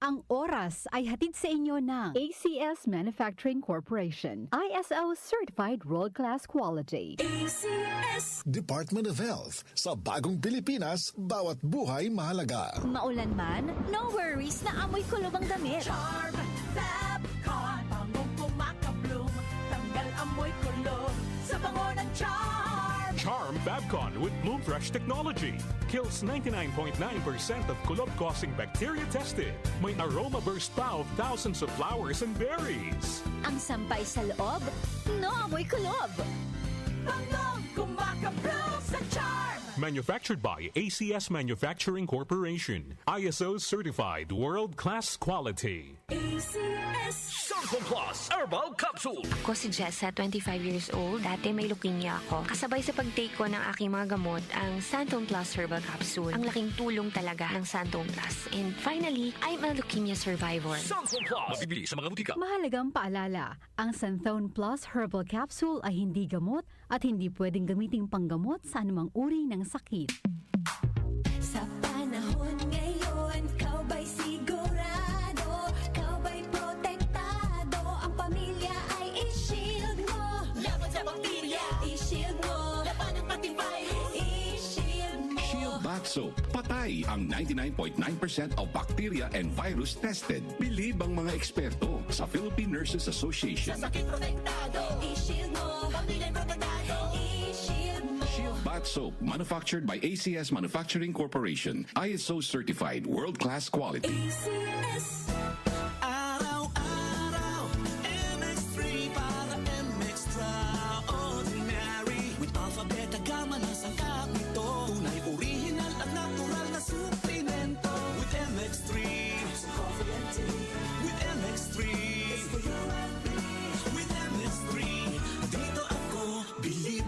Ang oras ay hatid sa inyo ng ACS Manufacturing Corporation, ISO Certified World-Class Quality. ACS Department of Health. Sa bagong Pilipinas, bawat buhay mahalaga. Maulan man, no worries na amoy kulob ang damit. Charm Fabcon Pangong kumakabloom Tanggal amoy kulob Sa bango ng Charm Charm Fabcon with Bloom Fresh technology kills 99.9% of kulob-causing bacteria tested. May aroma burst pa of thousands of flowers and berries. Ang sampay sa loob, no amoy kulob. Pangong kumakabloom Sa Charm Manufactured by ACS Manufacturing Corporation. ISO certified world-class quality. ACS Santon Plus Herbal Capsule. Ako si Jessa, 25 years old. Dati may leukemia ako. Kasabay sa pag-take ko ng aking mga gamot, ang Santon Plus Herbal Capsule. Ang laking tulong talaga ng Santon Plus. And finally, I'm a leukemia survivor. Santon Plus. Mabibili sa mga butika. Mahalagang paalala, ang Santhone Plus Herbal Capsule ay hindi gamot at hindi pwedeng gamiting panggamot sa anumang uri ng sakit. Sa panahon ngayon Kau ba'y sigurado Kau ba'y protektado Ang pamilya ay i-shield mo Laban sa bakterya I-shield mo Laban ng pati virus I-shield mo Shield Bath Soap. Patay ang 99.9% of bacteria and virus tested. Believe ang mga eksperto sa Philippine Nurses Association. Sa sakit protektado I-shield mo Pamilya protektado I-shield mo Shield Bath Soap, manufactured by ACS Manufacturing Corporation. ISO certified world-class quality. ACS Araw-araw, MX3 para MX Extraordinary. With alpha, beta, gamma na sangkap nito. Tunay, original at natural na suplemento. With MX3, with MX3, with MX3, dito ako believe.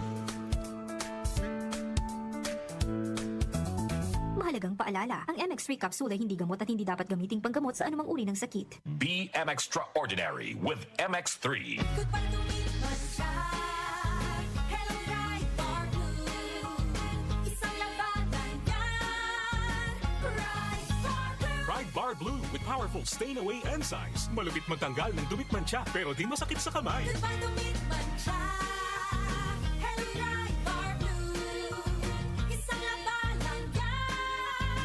Mahalagang paalala, ang MX3 capsule ay hindi gamot at hindi dapat gamiting panggamot sa anumang uri ng sakit. Be Extraordinary with MX3. Goodbye to me, Mansag. Hello, bright bar blue. Isang labanan yan. Bright bar blue. Pride Bar Blue with powerful stain-away enzymes. Malupit magtanggal ng dumit mancha pero di masakit sa kamay. Goodbye to me, Mansag. Hello, bright bar blue. Isang labanan yan.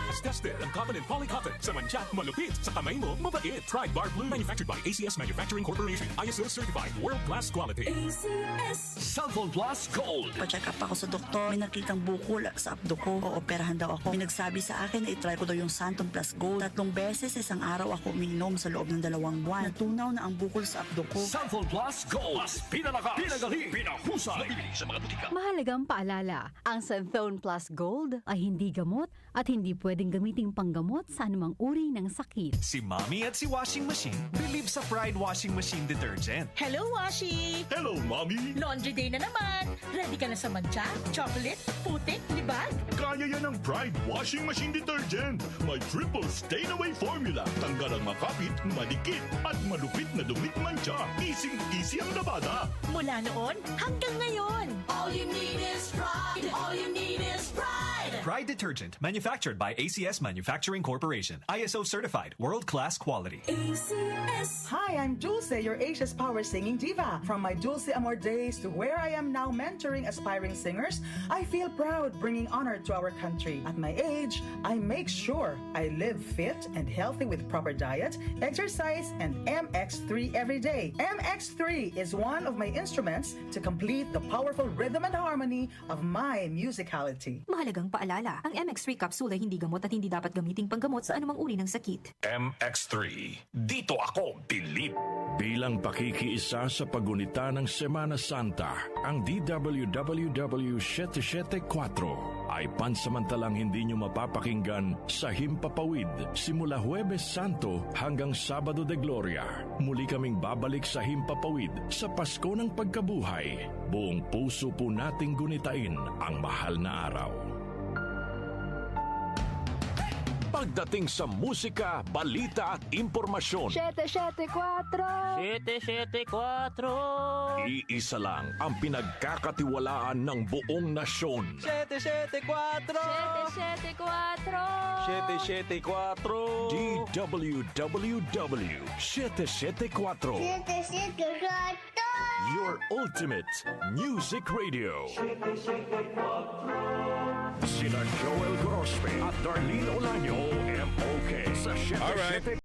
As tested ang Covenant Polycotton sa mancha, malupit sa kamay mo, mabait. Pride Bar Blue, manufactured by ACS Manufacturing Corporation. ISO certified world-class quality. ACS Santon Plus Gold. Pa-check up ako sa doktor, may nakitang bukol sa abdo ko. Ooperahan daw ako. May nagsabi sa akin na itry ko daw yung Santon Plus Gold. 3 beses isang araw ako uminom sa loob ng 2 buwan. Natunaw na ang bukol sa abdo ko. Santon Plus Gold. Mas pinalakas, pinagaling, pinahusay. Mabibili sa mga butika. Mahalagang paalala, ang Santhone Plus Gold ay hindi gamot at hindi pwedeng gamiting panggamot sa anumang uri ng sakit. Si Mommy at si Washing Machine believe sa Pride Washing Machine Detergent. Hello, Washi! Hello, Mommy! Laundry day na naman! Ready ka na sa mancha, chocolate, putik, libag? Kaya yan ang Pride Washing Machine Detergent. May triple stain-away formula. Tanggal ang makapit, madikit, at malupit na dumit mancha. Easy ang labada. Mula noon hanggang ngayon! All you need is pride. All you need is pride. Pride Detergent, manufactured by ACS Manufacturing Corporation. ISO certified, world-class quality. ACS Hi, I'm Dulce, your Asia's Power Singing Diva. From my Dulce Amor days to where I am now mentoring aspiring singers, I feel proud bringing honor to our country. At my age, I make sure I live fit and healthy with proper diet, exercise, and MX3 every day. MX3 is one of my instruments to complete the powerful rhythm and harmony of my musicality. Mahalagang paalala, ang MX3 capsule ay hindi gamot at hindi dapat gamiting panggamot sa anumang uri ng sakit. MX3. Dito ako believe. Bilang pakikiisa sa pagunita ng Semana Santa, ang DWWW 774 ay pansamantalang hindi nyo mapapakinggan sa Himpapawid simula Huwebes Santo hanggang Sabado de Gloria. Muli kaming babalik sa Himpapawid sa Pasko ng Pagkabuhay. Buong puso po nating gunitain ang mahal na araw. Pagdating sa musika, balita at impormasyon, 774 iisa lang ang pinagkakatiwalaan ng buong nasyon. 774 DWWW 774. Your ultimate music radio. Sina Joel Grospe at Darlene Olaño, MOK sa 77.